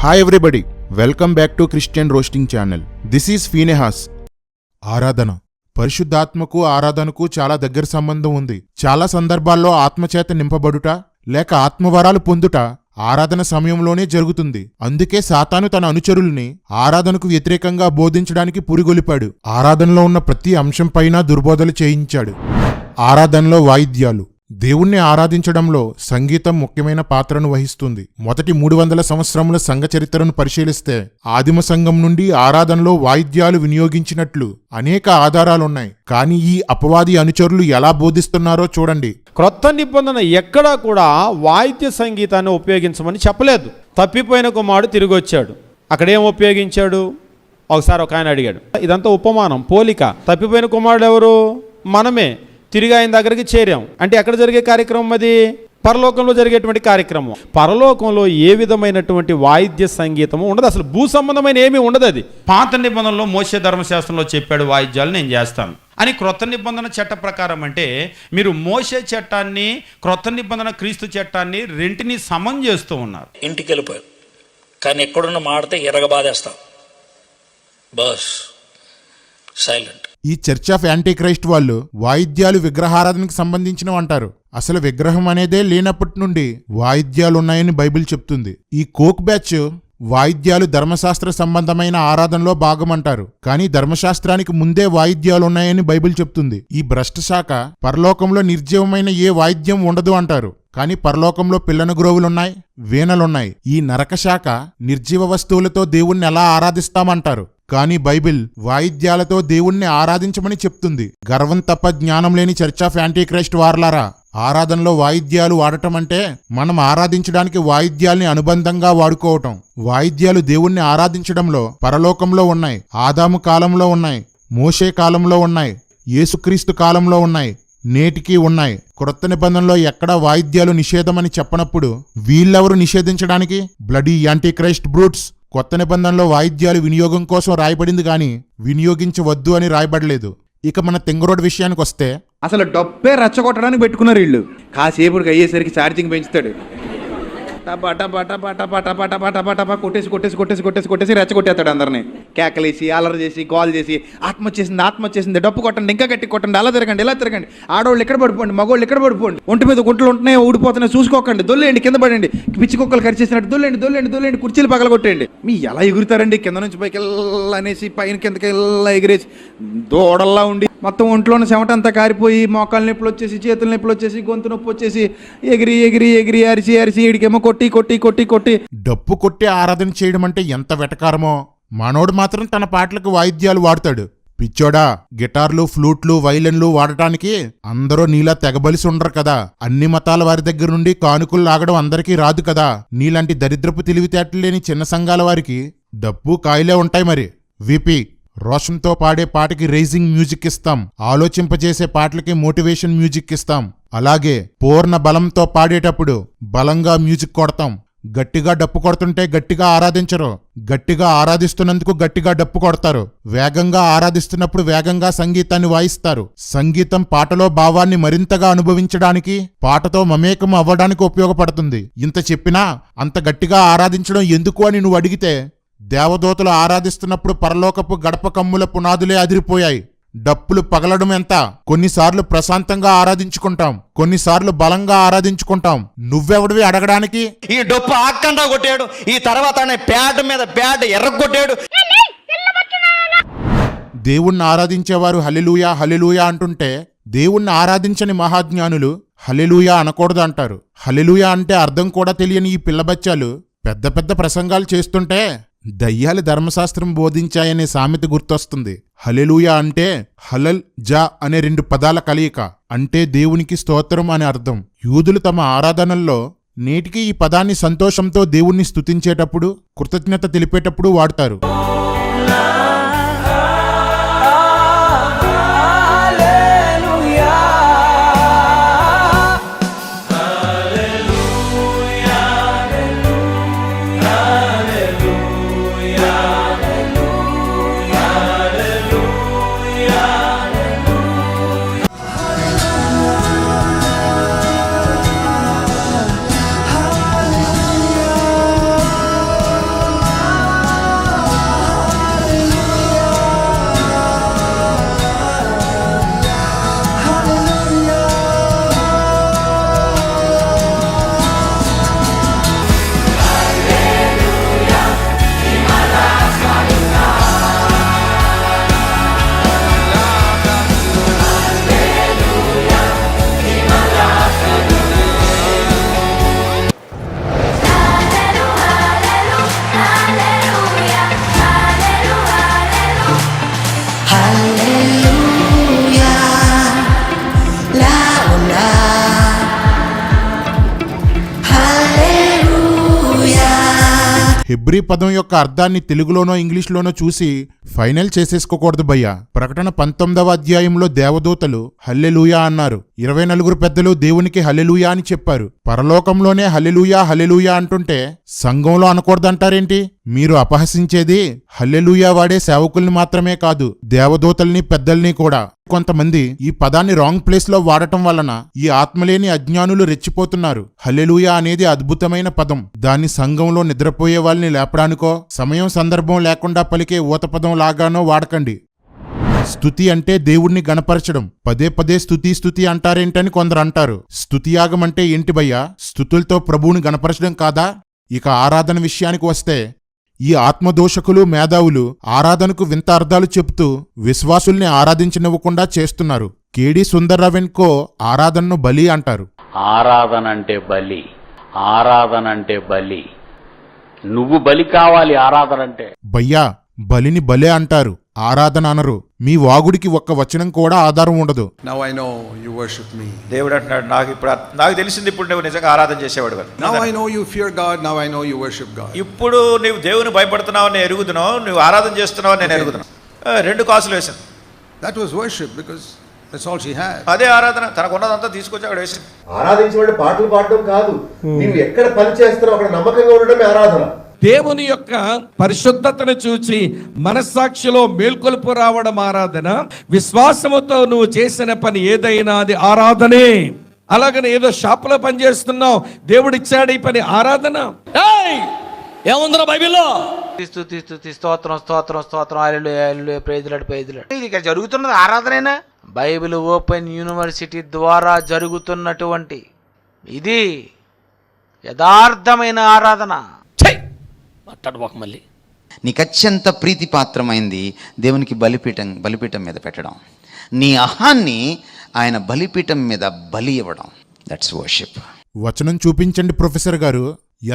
Hi everybody, welcome back to Christian roasting channel. This is Phinehas. ఆరాధన, పరిశుద్ధాత్మకు ఆరాధనకు చాలా దగ్గర సంబంధం ఉంది. చాలా సందర్భాల్లో ఆత్మచేత నింపబడుట లేక ఆత్మవరాలు పొందుట ఆరాధన సమయంలోనే జరుగుతుంది. అందుకే సాతాను తన అనుచరుల్ని ఆరాధనకు వ్యతిరేకంగా బోధించడానికి పురిగొలిపాడు. ఆరాధనలో ఉన్న ప్రతి అంశం పైన దుర్బోధలు చేయించాడు. ఆరాధనలో వాయిద్యాలు. దేవుణ్ణి ఆరాధించడంలో సంగీతం ముఖ్యమైన పాత్రను వహిస్తుంది. మొదటి 300 సంవత్సరముల సంఘ చరిత్రను పరిశీలిస్తే ఆదిమ సంఘం నుండి ఆరాధనలో వాయిద్యాలు వినియోగించినట్లు అనేక ఆధారాలున్నాయి. కానీ ఈ అపవాది అనుచరులు ఎలా బోధిస్తున్నారో చూడండి. క్రొత్త నిబంధన ఎక్కడా కూడా వాయిద్య సంగీతాన్ని ఉపయోగించమని చెప్పలేదు. తప్పిపోయిన కుమారుడు తిరిగి వచ్చాడు, అక్కడేం ఉపయోగించాడు? ఒకసారి ఒక ఆయన అడిగాడు. ఇదంతా ఉపమానం, పోలిక. తప్పిపోయిన కుమారుడు ఎవరు? మనమే. తిరిగి ఆయన దగ్గరికి చేరాం అంటే ఎక్కడ జరిగే కార్యక్రమం? అది పరలోకంలో జరిగేటువంటి కార్యక్రమం. పరలోకంలో ఏ విధమైనటువంటి వాయిద్య సంగీతము ఉండదు, అసలు భూ సంబంధమైన ఏమీ ఉండదు. అది పాత నిబంధనలో మోషే ధర్మశాస్త్రంలో చెప్పాడు, వాయిద్యాలు నేను చేస్తాను అని. క్రొత్త నిబంధన చట్ట ప్రకారం అంటే మీరు మోషే చట్టాన్ని, క్రొత్త నిబంధన క్రీస్తు చట్టాన్ని రెంటిని సమం చేస్తూ ఉన్నారు. ఇంటికి వెళ్ళిపోయారు, కానీ ఎక్కడున్న మాడితే ఎరగబాదేస్తాం. బస్ సైలెంట్. ఈ చర్చ్ ఆఫ్ యాంటీక్రైస్ట్ వాళ్ళు వాయిద్యాలు విగ్రహారాధనకు సంబంధించినవి అంటారు. అసలు విగ్రహం అనేదే లేనప్పటి నుండి వాయిద్యాలున్నాయని బైబిల్ చెప్తుంది. ఈ కోక్ బ్యాచ్ వాయిద్యాలు ధర్మశాస్త్ర సంబంధమైన ఆరాధనలో భాగమంటారు. కానీ ధర్మశాస్త్రానికి ముందే వాయిద్యాలున్నాయని బైబిల్ చెప్తుంది. ఈ భ్రష్ట శాఖ పరలోకంలో నిర్జీవమైన ఏ వాయిద్యం ఉండదు అంటారు. కానీ పరలోకంలో పిల్లన గ్రోవులున్నాయి, వీణలున్నాయి. ఈ నరక శాఖ నిర్జీవ వస్తువులతో దేవుణ్ణి ఎలా ఆరాధిస్తామంటారు. కానీ బైబిల్ వాయిద్యాలతో దేవుణ్ణి ఆరాధించమని చెప్తుంది. గర్వం తప్ప జ్ఞానం లేని చర్చ్ ఆఫ్ యాంటీక్రైస్ట్ వార్లారా, ఆరాధనలో వాయిద్యాలు వాడటం అంటే మనం ఆరాధించడానికి వాయిద్యాల్ని అనుబంధంగా వాడుకోవటం. వాయిద్యాలు దేవుణ్ణి ఆరాధించడంలో పరలోకంలో ఉన్నాయి, ఆదాము కాలంలో ఉన్నాయి, మోషే కాలంలో ఉన్నాయి, యేసుక్రీస్తు కాలంలో ఉన్నాయి, నేటికి ఉన్నాయి. క్రొత్త నిబంధనలో ఎక్కడా వాయిద్యాలు నిషేధమని చెప్పనప్పుడు వీళ్ళెవరు నిషేధించడానికి? Bloody Antichrist brutes. కొత్త నిబంధనలో వాయిద్యాలు వినియోగం కోసం రాయబడింది కానీ వినియోగించవద్దు అని రాయబడలేదు. ఇక మన తెంగరోడ్ విషయానికి వస్తే అసలు డబ్బే రెచ్చగొట్టడానికి పెట్టుకున్నారు వీళ్ళు. కాసేపుడికి అయ్యేసరికి ఛార్జింగ్ పెంచుతాడు. టపా టపా టపా టపా టపా టపా టపా టపా కొట్టేసి కొట్టేసి కొట్టేసి కొట్టేసి కొట్టేసి రెచ్చగొట్టేస్తాడు అందరినీ. కేకలేసి అల్లరి చేసి గోల్ చేసి ఆత్మ వచ్చేసింది, డప్పు కొట్టండి, ఇంకా గట్టి కొట్టండి, అలా తిరగండి, ఇలా తిరగండి, ఆడవాళ్ళు ఇక్కడ పడిపోండి, మగవాళ్ళు ఇక్కడ పడిపోండి, ఒంటి మీద గుంటలు ఉంటున్నాయి, ఊడిపోతున్నాయి, చూసుకోకండి, దొల్లేండి, కింద పడండి, పిచ్చి కుక్కలు కరిచేసినట్టు దొల్లేండి దొల్లేండి దొల్లేండి, కుర్చీలు పగలగొట్టేయండి. మీ ఎలా ఎగురుతారండి? కింద నుంచి పైకి అనేసి పైన కిందకి ఎగిరేసి దూడల్లా ఉండి మొత్తం ఒంట్లోని చెమటంతా కారిపోయి మోకాలు నొప్పులు వచ్చేసి, చేతుల నొప్పులు వచ్చేసి, గొంతు నొప్పి వచ్చేసి ఎగిరి ఎగిరి ఎగిరి అరిచి అరిచి ఈడికేమో కొట్టి కొట్టి కొట్టి కొట్టి డప్పు కొట్టి ఆరాధన చేయడం అంటే ఎంత వెటకారమో. మనోడు మాత్రం తన పాటలకు వాయిద్యాలు వాడతాడు. పిచ్చోడా, గిటార్లు, ఫ్లూట్లు, వైలెన్లు వాడటానికి అందరూ నీలా తెగబలిసి ఉండరు కదా. అన్ని మతాల వారి దగ్గర నుండి కానుకలు లాగడం అందరికీ రాదు కదా. నీలాంటి దరిద్రపు తెలివితేటలు లేని చిన్న సంఘాల వారికి డప్పు కాయలే ఉంటాయి. మరి విపి రోషంతో పాడే పాటకి రైజింగ్ మ్యూజిక్ ఇస్తాం, ఆలోచింపజేసే పాటలకి మోటివేషన్ మ్యూజిక్ ఇస్తాం. అలాగే పూర్ణ బలంతో పాడేటప్పుడు బలంగా మ్యూజిక్ కొడతాం. గట్టిగా డప్పు కొడుతుంటే గట్టిగా ఆరాధించరు, గట్టిగా ఆరాధిస్తున్నందుకు గట్టిగా డప్పు కొడతారు. వేగంగా ఆరాధిస్తున్నప్పుడు వేగంగా సంగీతాన్ని వాయిస్తారు. సంగీతం పాటలో భావాన్ని మరింతగా అనుభవించడానికి, పాటతో మమేకం అవ్వడానికి ఉపయోగపడుతుంది. ఇంత చెప్పినా అంత గట్టిగా ఆరాధించడం ఎందుకు అని నువ్వు అడిగితే, దేవదూతలు ఆరాధిస్తున్నప్పుడు పరలోకపు గడప కమ్ముల పునాదులే అదిరిపోయాయి. డప్పులు పగలడం ఎంత? కొన్నిసార్లు ప్రశాంతంగా ఆరాధించుకుంటాం, కొన్నిసార్లు బలంగా ఆరాధించుకుంటాం. నువ్వెవడివి అడగడానికి? ఈ డప్పు ఆక్కండా కొట్టాడు, ఈ తర్వాత ప్యాడ్ మీద ప్యాడ్ ఎర్రగొట్టాడు. దేవుణ్ణి ఆరాధించేవారు హల్లెలూయా హల్లెలూయా అంటుంటే, దేవుణ్ణి ఆరాధించని మహాజ్ఞానులు హల్లెలూయా అనకూడదు అంటారు. హల్లెలూయా అంటే అర్థం కూడా తెలియని ఈ పిల్లబచ్చాలు పెద్ద పెద్ద ప్రసంగాలు చేస్తుంటే దయ్యాలు ధర్మశాస్త్రం బోధించాయనే సామెత గుర్తొస్తుంది. హల్లెలూయా అంటే హలల్ జా అనే 2 పదాల కలయిక. అంటే దేవునికి స్తోత్రం అని అర్థం. యూదులు తమ ఆరాధనల్లో నేటికి ఈ పదాన్ని సంతోషంతో దేవుణ్ణి స్తుతించేటప్పుడు, కృతజ్ఞత తెలిపేటప్పుడు వాడతారు. హెబ్రీ పదం యొక్క అర్థాన్ని తెలుగులోనో ఇంగ్లీష్లోనో చూసి ఫైనల్ చేసేసుకోకూడదు భయ్యా. ప్రకటన 19వ అధ్యాయంలో దేవదూతలు హల్లెలూయా అన్నారు. 24 పెద్దలు దేవునికి హల్లెలూయా అని చెప్పారు. పరలోకంలోనే హల్లెలూయా హల్లెలూయా అంటుంటే సంఘంలో అనకూడదంటారేంటి? మీరు అపహసించేది హల్లెలూయా వాడే సేవకుల్ని మాత్రమే కాదు, దేవదూతల్ని పెద్దల్ని కూడా. కొంతమంది ఈ పదాన్ని రాంగ్ ప్లేస్ లో వాడటం వలన ఈ ఆత్మలేని అజ్ఞానులు రెచ్చిపోతున్నారు. హల్లెలూయా అనేది అద్భుతమైన పదం. దాన్ని సంఘంలో నిద్రపోయే వాళ్ళని లేపడానికో సమయం సందర్భం లేకుండా పలికే ఊత పదం లాగానో వాడకండి. స్తుతి అంటే దేవుణ్ణి గణపరచడం. పదే పదే స్తుతి స్తుతి అంటారేంటని కొందరు అంటారు. స్తుతియాగం అంటే ఏంటి భయ్యా? స్తుతులతో ప్రభువుని గణపరచడం కాదా? ఇక ఆరాధన విషయానికి వస్తే ఈ ఆత్మదోషకులు మేధావులు ఆరాధనకు వింత అర్థాలు చెప్తూ విశ్వాసుల్ని ఆరాధించనివ్వకుండా చేస్తున్నారు. కేడి సుందర్రావెన్కో ఆరాధనను బలి అంటారు. ఆరాధన అంటే బలి, ఆరాధన అంటే బలి. నువ్వు బలి కావాలి ఆరాధన అంటే. భయ్యా, బలిని బలే అంటారు, ఆరాధన అనరు. మీ వాగుడికి ఒక్క వచనం కూడా ఆధారం ఉండదు. Now I know you worship me. దేవుడు అంటున్నాడు, నాకు తెలిసింది ఇప్పుడు నువ్వు నిజంగా ఆరాధన చేసేవాడు కదా. Now I know you fear God. Now I know you worship God. ఇప్పుడు నువ్వు దేవుని భయపడుతున్నావు, నేను ఎరుగుతున్నావు. నువ్వు ఆరాధన చేస్తున్నావు, నేను ఎరుగుతున్నావు. 2 కాసులు వేసాను. That was worship because that's all she had. అదే ఆరాధన. తనకు ఉన్నదంతా తీసుకొచ్చి అక్కడ వేసింది. ఆరాధించబడి పాటలు పాడడం కాదు, నీవు ఎక్కడ పని చేస్తారో అక్కడ నమ్మకంగా ఉండడమే ఆరాధన. దేవుని యొక్క పరిశుద్ధతను చూచి మనస్సాక్షిలో మేల్కొలుపు రావడం ఆరాధన. విశ్వాసముతో నువ్వు చేసిన పని ఏదైనా అది ఆరాధనే. అలాగని ఏదో షాపులో పని చేస్తున్నావు, దేవుడిచ్చాడు ఈ పని ఆరాధన. ఏముందిరా బైబిల్లో? స్తోత్రం స్తోత్రం స్తోత్రం, హల్లెలూయా హల్లెలూయా, ప్రైజ్ లార్డ్ ప్రైజ్ లార్డ్. ఇది ఇక్కడ జరుగుతున్నది ఆరాధనేనా? బైబిల్ ఓపెన్ యూనివర్సిటీ ద్వారా జరుగుతున్నటువంటి ఇది యథార్థమైన ఆరాధన. మళ్ళీ నీకు అత్యంత ప్రీతిపాత్రమైంది దేవునికి బలిపీఠం మీద పెట్టడం. నీ అహాన్ని ఆయన బలిపీఠం మీద బలి ఇవ్వడం. That's worship. వచనం చూపించండి ప్రొఫెసర్ గారు.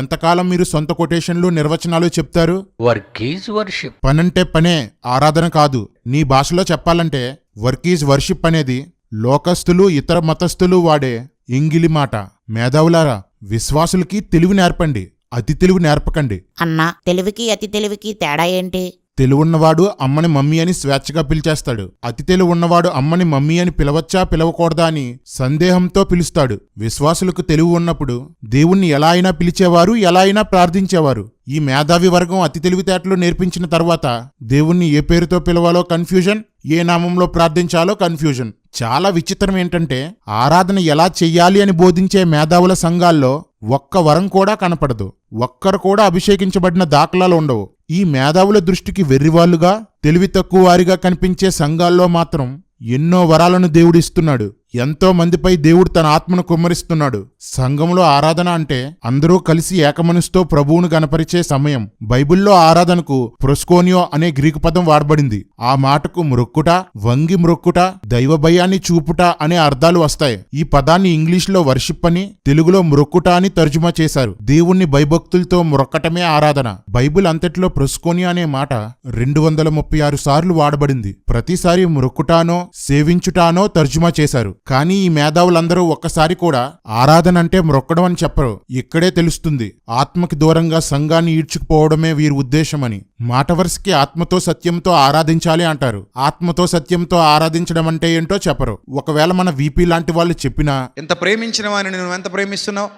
ఎంతకాలం మీరు సొంత కొటేషన్లు నిర్వచనాలు చెప్తారు? Work is worship. పనంటే పనే, ఆరాధన కాదు. నీ భాషలో చెప్పాలంటే వర్క్ ఈజ్ వర్షిప్ అనేది లోకస్తులు ఇతర మతస్థులు వాడే ఇంగిలి మాట. మేధావులారా, విశ్వాసులకి తెలివి నేర్పండి, అతి తెలివి నేర్పకండి. అన్నా, తెలివికి అతి తెలివికి తేడా ఏంటి? తెలివున్నవాడు అమ్మని మమ్మీ అని స్వేచ్ఛగా పిలిచేస్తాడు. అతి తెలివి ఉన్నవాడు అమ్మని మమ్మీ అని పిలవచ్చా పిలవకూడదా అని సందేహంతో పిలుస్తాడు. విశ్వాసులకు తెలివి ఉన్నప్పుడు దేవుణ్ణి ఎలా అయినా పిలిచేవారు, ఎలా అయినా ప్రార్థించేవారు. ఈ మేధావి వర్గం అతి తెలివితేటలు నేర్పించిన తర్వాత దేవుణ్ణి ఏ పేరుతో పిలవాలో కన్ఫ్యూజన్, ఏ నామంలో ప్రార్థించాలో కన్ఫ్యూజన్. చాలా విచిత్రం ఏంటంటే ఆరాధన ఎలా చెయ్యాలి అని బోధించే మేధావుల సంఘాల్లో ఒక్క వరం కూడా కనపడదు. ఒక్కరు కూడా అభిషేకించబడిన దాఖలాలు ఉండవు. ఈ మేధావుల దృష్టికి వెర్రివాళ్లుగా, తెలివి తక్కువ వారిగా కనిపించే సంఘాల్లో మాత్రం ఎన్నో వరాలను దేవుడిస్తున్నాడు. ఎంతో మందిపై దేవుడు తన ఆత్మను కుమ్మరిస్తున్నాడు. సంఘంలో ఆరాధన అంటే అందరూ కలిసి ఏకమనసుతో ప్రభువును గణపరిచే సమయం. బైబిల్లో ఆరాధనకు ప్రొస్కోనియో అనే గ్రీకు పదం వాడబడింది. ఆ మాటకు మ్రొక్కుట, వంగి మ్రొక్కుట, దైవ భయాన్ని చూపుట అనే అర్థాలు వస్తాయి. ఈ పదాన్ని ఇంగ్లీష్లో వర్షిప్ అని, తెలుగులో మ్రొక్కుట అని తర్జుమా చేశారు. దేవుణ్ణి భయభక్తులతో మ్రొక్కటమే ఆరాధన. బైబిల్ అంతట్లో ప్రొస్కోనియో అనే మాట 236 సార్లు వాడబడింది. ప్రతిసారి మ్రొక్కుటానో సేవించుటానో తర్జుమా చేశారు. కానీ ఈ మేధావులందరూ ఒక్కసారి కూడా ఆరాధన అంటే మ్రొక్కడం అని చెప్పరు. ఇక్కడే తెలుస్తుంది ఆత్మకి దూరంగా సంఘాన్ని ఈడ్చుకుపోవడమే వీరి ఉద్దేశమని. మాట వరుసకి ఆత్మతో సత్యంతో ఆరాధించాలి అంటారు. ఆత్మతో సత్యంతో ఆరాధించడం అంటే ఏంటో చెప్పరు. ఒకవేళ మన వీపీ లాంటి వాళ్ళు చెప్పినా, ఎంత ప్రేమించిన వాడిని నువ్వు ఎంత ప్రేమిస్తున్నావు,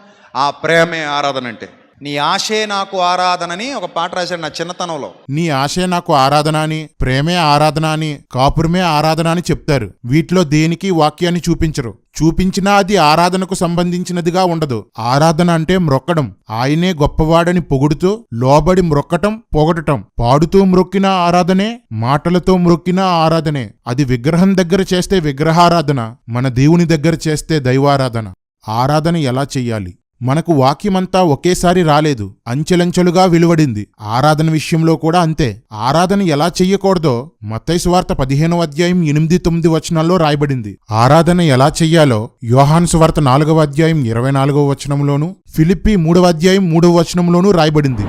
ఆ ప్రేమే ఆరాధన అంటే. నీ ఆశే నాకు ఆరాధనని ఒక పాట రాశాడు నా చిన్నతనంలో. నీ ఆశే నాకు ఆరాధన అని, ప్రేమే ఆరాధన అని, కాపురమే ఆరాధన అని చెప్తారు. వీటిలో దేనికి వాక్యాన్ని చూపించరు. చూపించినా అది ఆరాధనకు సంబంధించినదిగా ఉండదు. ఆరాధన అంటే మ్రొక్కడం. ఆయనే గొప్పవాడని పొగుడుతూ లోబడి మ్రొక్కటం, పొగడటం. పాడుతూ మ్రొక్కిన ఆరాధనే, మాటలతో మ్రొక్కిన ఆరాధనే. అది విగ్రహం దగ్గర చేస్తే విగ్రహారాధన, మన దేవుని దగ్గర చేస్తే దైవారాధన. ఆరాధన ఎలా చెయ్యాలి? మనకు వాక్యమంతా ఒకేసారి రాలేదు, అంచెలంచెలుగా వెలువడింది. ఆరాధన విషయంలో కూడా అంతే. ఆరాధన ఎలా చెయ్యకూడదో మత్తయి సువార్త 15వ అధ్యాయం 8-9 వచనాల్లో రాయబడింది. ఆరాధన ఎలా చెయ్యాలో యోహాను సువార్త 4వ అధ్యాయం 24వ వచనంలోనూ, ఫిలిప్పీ 3వ అధ్యాయం 3వ వచనంలోనూ రాయబడింది.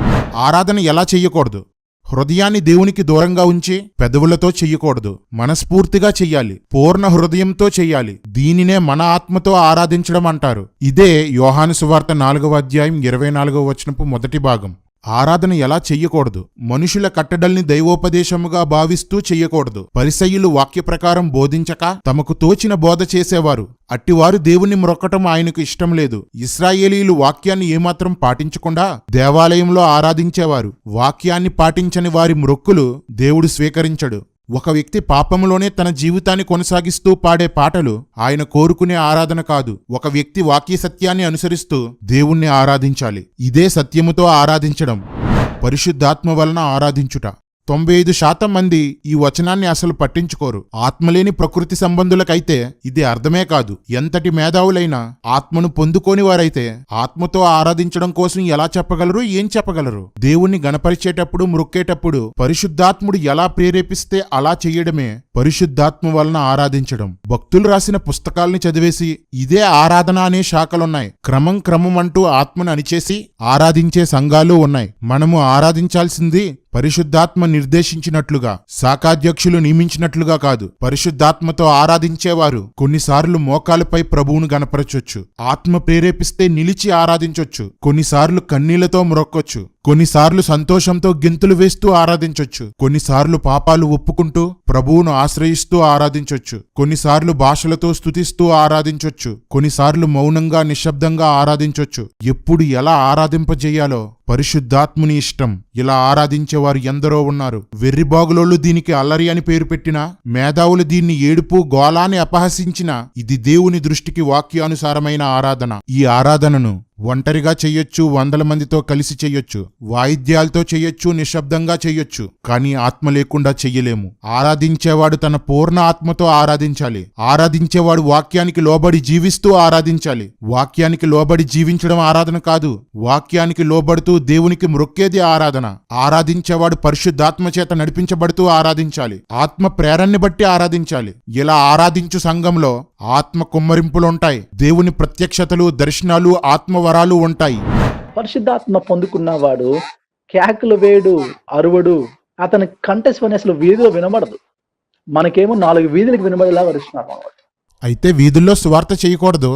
ఆరాధన ఎలా చెయ్యకూడదు? హృదయాన్ని దేవునికి దూరంగా ఉంచి పెదవులతో చెయ్యకూడదు. మనస్ఫూర్తిగా చెయ్యాలి, పూర్ణ హృదయంతో చెయ్యాలి. దీనినే మన ఆత్మతో ఆరాధించడం అంటారు. ఇదే యోహాను సువార్త 4వ అధ్యాయం 24వ వచనపు మొదటి భాగం. ఆరాధన ఎలా చెయ్యకూడదు. మనుషుల కట్టడల్ని దైవోపదేశముగా భావిస్తూ చెయ్యకూడదు. పరిసయ్యులు వాక్య ప్రకారం బోధించక తమకు తోచిన బోధ చేసేవారు. అట్టివారు దేవుణ్ణి మ్రొక్కటం ఆయనకు ఇష్టం లేదు. ఇశ్రాయేలీయులు వాక్యాన్ని ఏమాత్రం పాటించకుండా దేవాలయంలో ఆరాధించేవారు. వాక్యాన్ని పాటించని వారి మ్రొక్కులు దేవుడు స్వీకరించడు. ఒక వ్యక్తి పాపంలోనే తన జీవితాన్ని కొనసాగిస్తూ పాడే పాటలు ఆయన కోరుకునే ఆరాధన కాదు. ఒక వ్యక్తి వాక్య సత్యాన్ని అనుసరిస్తూ దేవుణ్ణి ఆరాధించాలి. ఇదే సత్యముతో ఆరాధించడం, పరిశుద్ధాత్మ వలన ఆరాధించుట. 95% మంది ఈ వచనాన్ని అసలు పట్టించుకోరు. ఆత్మలేని ప్రకృతి సంబంధులకైతే ఇది అర్థమే కాదు. ఎంతటి మేధావులైనా ఆత్మను పొందుకోని వారైతే ఆత్మతో ఆరాధించడం కోసం ఎలా చెప్పగలరు, ఏం చెప్పగలరు? దేవుణ్ణి గణపరిచేటప్పుడు, మ్రొక్కేటప్పుడు పరిశుద్ధాత్ముడు ఎలా ప్రేరేపిస్తే అలా చెయ్యడమే పరిశుద్ధాత్మ వలన ఆరాధించడం. భక్తులు రాసిన పుస్తకాల్ని చదివేసి ఇదే ఆరాధన అనే శాఖలున్నాయి. క్రమం అంటూ ఆత్మను అణిచేసి ఆరాధించే సంఘాలు ఉన్నాయి. మనము ఆరాధించాల్సింది పరిశుద్ధాత్మ నిర్దేశించినట్లుగా, శాఖాధ్యక్షులు నియమించినట్లుగా కాదు. పరిశుద్ధాత్మతో ఆరాధించేవారు కొన్నిసార్లు మోకాలపై ప్రభువును గణపరచొచ్చు. ఆత్మ ప్రేరేపిస్తే నిలిచి ఆరాధించొచ్చు. కొన్నిసార్లు కన్నీళ్లతో మ్రొక్కొచ్చు. కొన్నిసార్లు సంతోషంతో గెంతులు వేస్తూ ఆరాధించొచ్చు. కొన్నిసార్లు పాపాలు ఒప్పుకుంటూ ప్రభువును ఆశ్రయిస్తూ ఆరాధించొచ్చు. కొన్నిసార్లు భాషలతో స్తుతిస్తూ ఆరాధించొచ్చు. కొన్నిసార్లు మౌనంగా, నిశ్శబ్దంగా ఆరాధించొచ్చు. ఎప్పుడు ఎలా ఆరాధింపజేయాలో పరిశుద్ధాత్ముని ఇష్టం. ఇలా ఆరాధించేవారు ఎందరో ఉన్నారు. వెర్రిబాగులోళ్ళు దీనికి అల్లరి అని పేరు పెట్టినా, మేధావులు దీన్ని ఏడుపు, గోళాన్ని అపహసించినా ఇది దేవుని దృష్టికి వాక్యానుసారమైన ఆరాధన. ఈ ఆరాధనను ఒంటరిగా చెయ్యొచ్చు, 100 మందితో కలిసి చెయ్యొచ్చు, వాయిద్యాలతో చెయ్యొచ్చు, నిశ్శబ్దంగా చెయ్యొచ్చు. కానీ ఆత్మ లేకుండా చెయ్యలేము. ఆరాధించేవాడు తన పూర్ణ ఆత్మతో ఆరాధించాలి. ఆరాధించేవాడు వాక్యానికి లోబడి జీవిస్తూ ఆరాధించాలి. వాక్యానికి లోబడి జీవించడం ఆరాధన కాదు. వాక్యానికి లోబడుతూ దేవునికి మ్రొక్కేది ఆరాధన. ఆరాధించేవాడు పరిశుద్ధాత్మ చేత నడిపించబడుతూ ఆరాధించాలి. ఆత్మ ప్రేరణని బట్టి ఆరాధించాలి. ఇలా ఆరాధించు సంఘంలో ఆత్మ కుమ్మరింపులుంటాయి. దేవుని ప్రత్యక్షతలు, దర్శనాలు, ఆత్మవరాలు ఉంటాయి. పరిశుద్ధాత్మ పొందుకున్నవాడు కేకలు వేడు, అరువడు, అతని కంఠస్వని అసలు వీధిలో వినబడదు. మనకేమో 4 వీధులకు వినబడేలా వరుస్తున్నారు. అయితే వీధుల్లో సువార్త చేయకూడదు,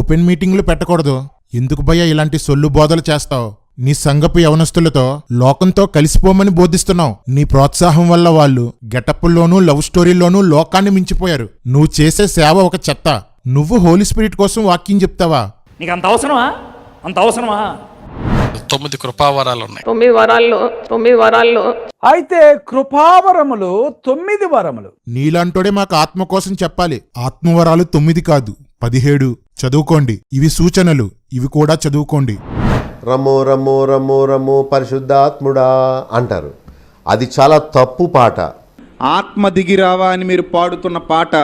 ఓపెన్ మీటింగ్లు పెట్టకూడదు. ఎందుకు భయ్యా ఇలాంటి సొల్లు బోధలు చేస్తావు? నీ సంఘపు యవనస్తులతో లోకంతో కలిసిపోమని బోధిస్తున్నావు. నీ ప్రోత్సాహం వల్ల వాళ్ళు గెటప్పుల్లోనూ, లవ్ స్టోరీల్లోనూ లోకాన్ని మించిపోయారు. నువ్వు చేసే సేవ ఒక చెత్త. నువ్వు హోలీ స్పిరిట్ కోసం వాక్యం చెప్తావా? నీకు అంత అవసరమా? 9 కృపావరాలు ఉన్నాయి. 9 వరాల్లో అయితే కృపావరములు 9 వరములు. నీలాంటోడే మాకు ఆత్మ కోసం చెప్పాలి. ఆత్మవరాలు 9 కాదు, 17. చదువుకోండి. ఇవి సూచనలు, ఇవి కూడా చదువుకోండి. రమ్మో రమ్మో రమ్మో రమ్మో పరిశుద్ధాత్ముడా అంటారు. అది చాలా తప్పు పాట. ఆత్మ దిగిరావా అని మీరు పాడుతున్న పాట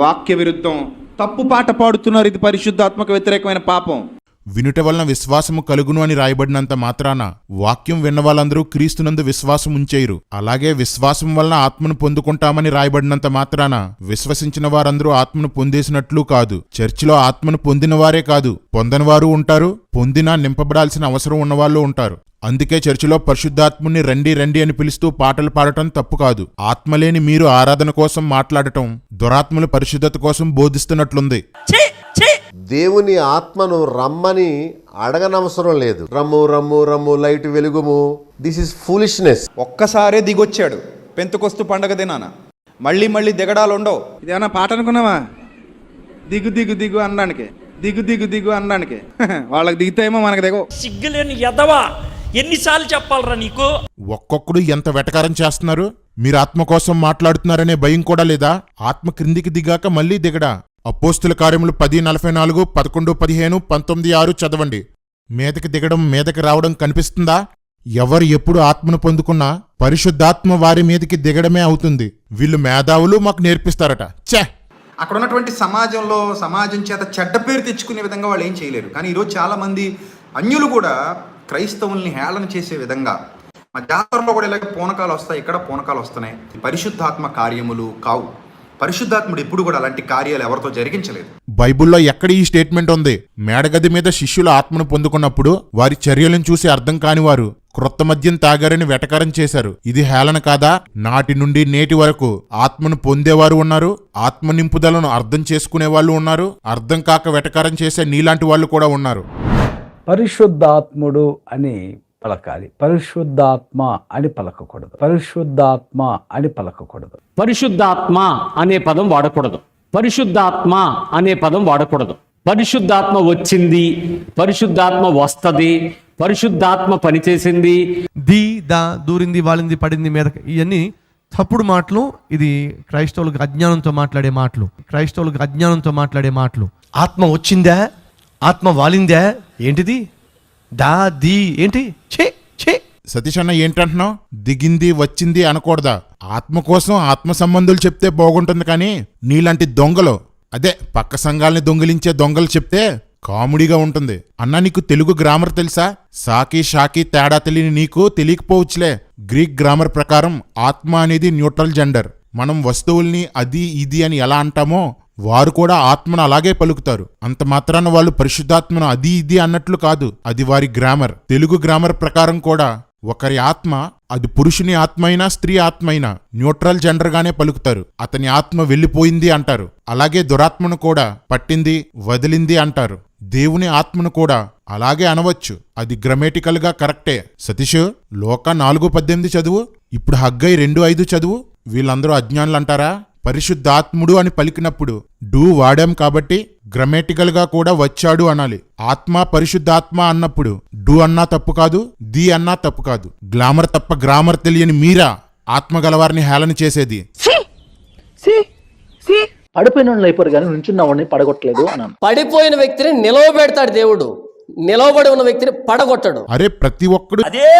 వాక్య విరుద్ధం. తప్పు పాట పాడుతున్నారు. ఇది పరిశుద్ధాత్మకు వ్యతిరేకమైన పాపం. వినుట వలన విశ్వాసము కలుగును అని రాయబడినంత మాత్రాన వాక్యం విన్న వాళ్ళందరూ క్రీస్తునందు విశ్వాసం ఉంచేయరు. అలాగే విశ్వాసం వలన ఆత్మను పొందుకుంటామని రాయబడినంత మాత్రాన విశ్వసించిన వారందరూ ఆత్మను పొందేసినట్లు కాదు. చర్చిలో ఆత్మను పొందిన వారే కాదు, పొందని వారు ఉంటారు. పొందినా నింపబడాల్సిన అవసరం ఉన్నవాళ్ళు ఉంటారు. అందుకే చర్చిలో పరిశుద్ధాత్ముని రండి రండి అని పిలుస్తూ పాటలు పాడటం తప్పు కాదు. ఆత్మలేని మీరు ఆరాధన కోసం మాట్లాడటం దురాత్మలు పరిశుద్ధత కోసం బోధిస్తున్నట్లుంది. దేవుని ఆత్మను రమ్మని అడగనవసరం లేదు. రమ్ము రమ్ము రమ్ము లైట్ వెలుగుము. This is foolishness. ఒక్కసారే దిగొచ్చాడు పెంతెకొస్తు పండగ దినాన. మళ్ళీ దిగడాలు ఉండవు. ఇదేమన్నా పాట అనుకున్నావా? దిగు దిగు దిగు అనడానికి, దిగు దిగు దిగు అనడానికి. వాళ్ళకి దిగుతాయేమో, మనకు దిగవు. సిగ్గులేని ఎదవా, ఎన్నిసార్లు చెప్పాలరా నీకు? ఒక్కొక్కడు ఎంత వెటకారం చేస్తున్నారు. మీరు ఆత్మ కోసం మాట్లాడుతున్నారనే భయం కూడా లేదా? ఆత్మ క్రిందికి దిగాక మళ్ళీ దిగడా? అపోస్తుల కార్యములు 10:44, 11:15, 19:6 చదవండి. మీదకి దిగడం, మీదకి రావడం కనిపిస్తుందా? ఎవరు ఎప్పుడు ఆత్మను పొందుకున్నా పరిశుద్ధాత్మ వారి మీదకి దిగడమే అవుతుంది. వీళ్ళు మేధావులు మాకు నేర్పిస్తారట. ఛే! అక్కడ ఉన్నటువంటి సమాజం చేత చెడ్డ పేరు తెచ్చుకునే విధంగా వాళ్ళు ఏం చేయలేరు. కానీ ఈరోజు చాలామంది అన్యులు కూడా క్రైస్తవుల్ని హేళన చేసే విధంగా, మా జాతరలో కూడా ఇలాగే పూనకాలు వస్తాయి, ఇక్కడ పూనకాలు వస్తున్నాయి. పరిశుద్ధాత్మ కార్యములు కావు. పరిశుద్ధాత్ముడు ఎప్పుడు కూడా అలాంటి కార్యాలు ఎవరితో జరిగించలేదు. బైబుల్లో ఎక్కడ ఈ స్టేట్మెంట్ ఉంది? మేడగది మీద శిష్యులు ఆత్మను పొందుకున్నప్పుడు వారి చర్యలను చూసి అర్థం కానివారు క్రొత్త మద్యం తాగారని వెటకారం చేశారు. ఇది హేళన కాదా? నాటి నుండి నేటి వరకు ఆత్మను పొందేవారు ఉన్నారు, ఆత్మ నింపుదలను అర్థం చేసుకునే వాళ్ళు ఉన్నారు, అర్థం కాక వెటకారం చేసే నీలాంటి వాళ్ళు కూడా ఉన్నారు. పరిశుద్ధాత్ముడు అని పలకాలి. పరిశుద్ధాత్మ అని పలకకూడదు. పరిశుద్ధాత్మ అని పలకకూడదు. పరిశుద్ధాత్మ అనే పదం వాడకూడదు. పరిశుద్ధాత్మ అనే పదం వాడకూడదు. పరిశుద్ధాత్మ వచ్చింది, పరిశుద్ధాత్మ వస్తది, పరిశుద్ధాత్మ పనిచేసింది. దూరింది, వాలింది, పడింది మీద, ఇవన్నీ తప్పుడు మాటలు. ఇది క్రైస్తవులకు అజ్ఞానంతో మాట్లాడే మాటలు. ఆత్మ వచ్చిందా, ఆత్మ వాలిందా, ఏంటిది ఏంటి? సతీష్ అన్న ఏంటంటున్నావు? దిగింది వచ్చింది అనకూడదా? ఆత్మ కోసం ఆత్మ సంబంధులు చెప్తే బాగుంటుంది, కానీ నీలాంటి దొంగలు, అదే పక్క సంఘాలని దొంగిలించే దొంగలు చెప్తే కామెడీగా ఉంటుంది. అన్నా నీకు తెలుగు గ్రామర్ తెలుసా? సాకి షాకి తేడా తెలియని నీకు తెలియకపోవచ్చులే. గ్రీక్ గ్రామర్ ప్రకారం ఆత్మ అనేది న్యూట్రల్ జెండర్. మనం వస్తువుల్ని అది ఇది అని ఎలా అంటామో వారు కూడా ఆత్మను అలాగే పలుకుతారు. అంత మాత్రాన వాళ్ళు పరిశుద్ధాత్మను అది ఇది అన్నట్లు కాదు. అది వారి గ్రామర్. తెలుగు గ్రామర్ ప్రకారం కూడా ఒకరి ఆత్మ, అది పురుషుని ఆత్మ అయినా స్త్రీ ఆత్మ అయినా, న్యూట్రల్ జెండర్ గానే పలుకుతారు. అతని ఆత్మ వెళ్ళిపోయింది అంటారు. అలాగే దురాత్మను కూడా పట్టింది, వదిలింది అంటారు. దేవుని ఆత్మను కూడా అలాగే అనవచ్చు. అది గ్రామటికల్ గా కరెక్టే. సతీష్, లోక 4:18 చదువు, ఇప్పుడు హగ్గై 2:5 చదువు. వీళ్ళందరూ అజ్ఞానులు అంటారా? పరిశుద్ధాత్ముడు అని పలికినప్పుడు వాడాం కాబట్టి గ్రామటికల్ గా కూడా వచ్చాడు అనాలి. ఆత్మ పరిశుద్ధాత్మ అన్నప్పుడు అన్నా తప్పు కాదు, అన్నా తప్పు కాదు. గ్లామర్ తప్ప గ్రామర్ తెలియని మీరా ఆత్మ గలవారిని హేళన చేసేది? పడిపోయిన వాళ్ళు అయిపోరు కానీ నుంచున్న వాడిని పడగొట్టలేదు అన్నాను. పడిపోయిన వ్యక్తిని నిలవబెడతాడు దేవుడు, నిలవబడి ఉన్న వ్యక్తిని పడగొట్టడు. అరే ప్రతి ఒక్కడు అదే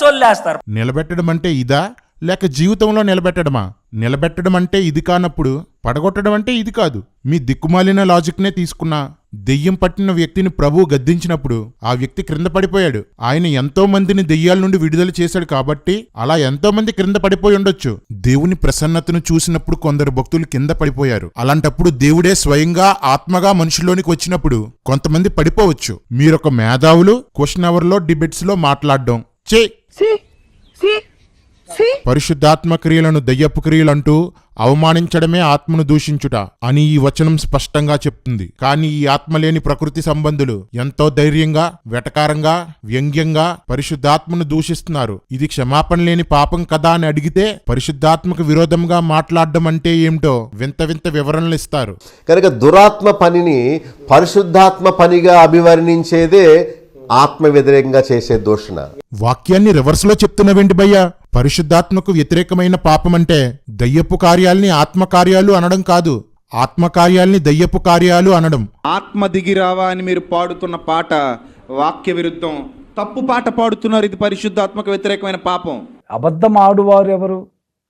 సొల్లేస్తారు. నిలబెట్టడం అంటే ఇదా, లేక జీవితంలో నిలబెట్టడమా? నిలబెట్టడం అంటే ఇది కానప్పుడు పడగొట్టడం అంటే ఇది కాదు. మీ దిక్కుమాలిన లాజిక్నే తీసుకున్నా. దెయ్యం పట్టిన వ్యక్తిని ప్రభువు గద్దించినప్పుడు ఆ వ్యక్తి క్రింద పడిపోయాడు. ఆయన ఎంతో మందిని దెయ్యాల నుండి విడుదల చేశాడు కాబట్టి అలా ఎంతో మంది క్రింద పడిపోయి ఉండొచ్చు. దేవుని ప్రసన్నతను చూసినప్పుడు కొందరు భక్తులు కింద పడిపోయారు. అలాంటప్పుడు దేవుడే స్వయంగా ఆత్మగా మనుషుల్లోనికి వచ్చినప్పుడు కొంతమంది పడిపోవచ్చు. మీరొక మేధావులు క్వశ్చన్ అవర్లో డిబేట్స్ లో మాట్లాడడం పరిశుద్ధాత్మ క్రియలను దయ్యపు క్రియలంటూ అవమానించడమే ఆత్మను దూషించుట అని ఈ వచనం స్పష్టంగా చెప్తుంది. కానీ ఈ ఆత్మలేని ప్రకృతి సంబంధులు ఎంతో ధైర్యంగా, వెటకారంగా, వ్యంగ్యంగా పరిశుద్ధాత్మను దూషిస్తున్నారు. ఇది క్షమాపణ లేని పాపం కదా అని అడిగితే పరిశుద్ధాత్మకు విరోధంగా మాట్లాడడం అంటే ఏమిటో వింత వింత వివరణలు ఇస్తారు. కనుక దురాత్మ పనిని పరిశుద్ధాత్మ పనిగా అభివర్ణించేదే ఆత్మ వ్యతిరేకంగా చేసే దూషణ. వాక్యాన్ని రివర్స్ లో చెప్తున్నవేంటి భయ్యా? పరిశుద్ధాత్మకు వ్యతిరేకమైన పాపం అంటే దయ్యపు కార్యాల్ని ఆత్మకార్యాలు అనడం కాదు, ఆత్మకార్యాల్ని దయ్యపు కార్యాలు అనడం. ఆత్మ దిగిరావా అని మీరు పాడుతున్న పాట వాక్య విరుద్ధం, తప్పు పాట పాడుతున్నారు. ఇది పరిశుద్ధాత్మకు వ్యతిరేకమైన పాపం. అబద్ధం ఆడువారు ఎవరు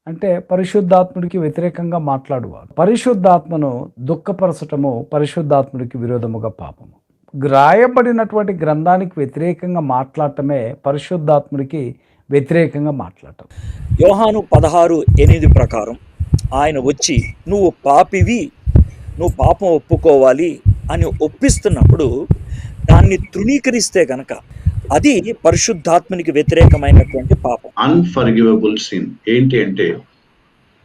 అంటే పరిశుద్ధాత్ముడికి వ్యతిరేకంగా మాట్లాడువారు. పరిశుద్ధాత్మను దుఃఖపరచటము పరిశుద్ధాత్ముడికి విరోధముగా పాపము. రాయబడినటువంటి గ్రంథానికి వ్యతిరేకంగా మాట్లాడటమే పరిశుద్ధాత్ముడికి వ్యతిరేకంగా మాట్లాడటం. యోహాను 16:8 ప్రకారం ఆయన వచ్చి నువ్వు పాపివి, నువ్వు పాపం ఒప్పుకోవాలి అని ఒప్పిస్తున్నప్పుడు దాన్ని తృణీకరిస్తే గనక అది పరిశుద్ధాత్మనికి వ్యతిరేకమైనటువంటి పాపం. అన్ఫర్గివబుల్ సిన్ ఏంటి అంటే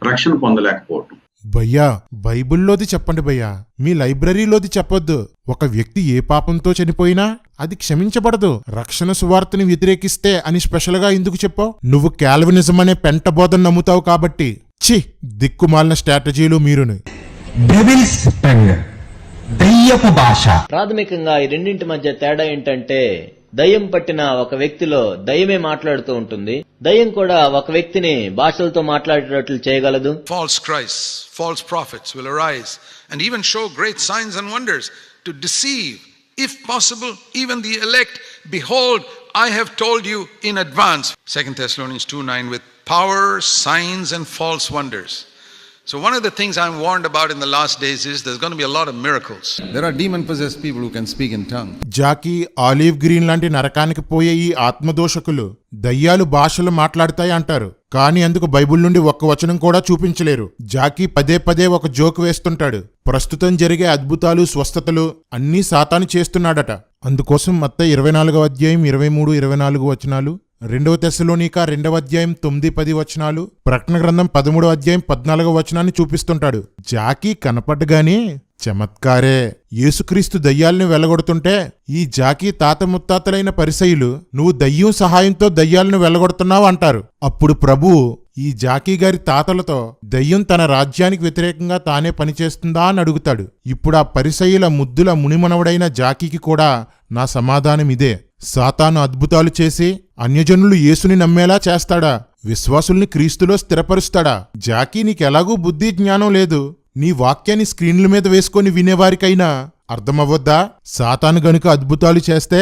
రక్షణ పొందలేకపోవటం. భయ్యా, బైబిల్లోది చెప్పండి భయ్యా, మీ లైబ్రరీలోది చెప్పొద్దు. ఒక వ్యక్తి ఏ పాపంతో చనిపోయినా అది క్షమించబడదు. రక్షణ సువార్తని వ్యతిరేకిస్తే అని స్పెషల్ గా ఎందుకు చెప్పావు? నువ్వు కాల్వినిజం అనే పెంట బోధన నమ్ముతావు కాబట్టి. ఛీ, దిక్కుమాలిన స్ట్రాటజీలు మీరుని. దయ్యపు భాష. ప్రాథమికంగా ఈ రెండింటి మధ్య తేడా ఏంటంటే దయ్యం పట్టిన ఒక వ్యక్తిలో దయ్యమే మాట్లాడుతూ ఉంటుంది, దయ్యం కూడా ఒక వ్యక్తిని భాషలతో మాట్లాడేటట్లు చేయగలదు. False Christs, false prophets will arise and even show great signs and wonders to deceive, if possible, even the elect. Behold, I have told you in advance. 2 Thessalonians 2:9, with power, signs and false wonders. So one of the things I'm warned about in the last days is there's going to be a lot of miracles. There are demon-possessed people who can speak in tongues. Jackie, olive green లాంటి నరకానికి పోయే ఈ ఆత్మదోషకులు దయ్యాలు భాషలు మాట్లాడతాయి అంటారు. కానీ అందుకు బైబిల్ నుండి ఒక్క వచనం కూడా చూపించలేరు. జాకీ పదే పదే ఒక జోక్ వేస్తుంటాడు. ప్రస్తుతం జరిగే అద్భుతాలు, స్వస్థతలు అన్నీ సాతాను చేస్తున్నాడట. అందుకోసం మత్తయి 24వ అధ్యాయం 23, 24 వచనాలు, 2 తెస్సలోనిక 2వ అధ్యాయం 9, 10 వచనాలు, ప్రకటన గ్రంథం 13వ అధ్యాయం 14వ వచనాన్ని చూపిస్తుంటాడు. జాకీ కనపడ్డగానే చమత్కారే. యేసుక్రీస్తు దయ్యాల్ని వెళ్లగొడుతుంటే ఈ జాకీ తాత ముత్తాతలైన పరిసయ్యులు నువ్వు దయ్యం సహాయంతో దయ్యాలను వెళ్లగొడుతున్నావు అంటారు. అప్పుడు ప్రభువు ఈ జాకీ గారి తాతలతో దయ్యం తన రాజ్యానికి వ్యతిరేకంగా తానే పనిచేస్తుందా అని అడుగుతాడు. ఇప్పుడు ఆ పరిసయ్యుల ముద్దుల మునిమనవడైన జాకీకి కూడా నా సమాధానం ఇదే. సాతాను అద్భుతాలు చేసి అన్యజనులు యేసుని నమ్మేలా చేస్తాడా? విశ్వాసుల్ని క్రీస్తులో స్థిరపరుస్తాడా? జాకీ నీకెలాగూ బుద్ధి జ్ఞానం లేదు. నీ వాక్యాన్ని స్క్రీన్ల మీద వేసుకొని వినేవారికైనా అర్థమవ్వద్దా? సాతాను గనుక అద్భుతాలు చేస్తే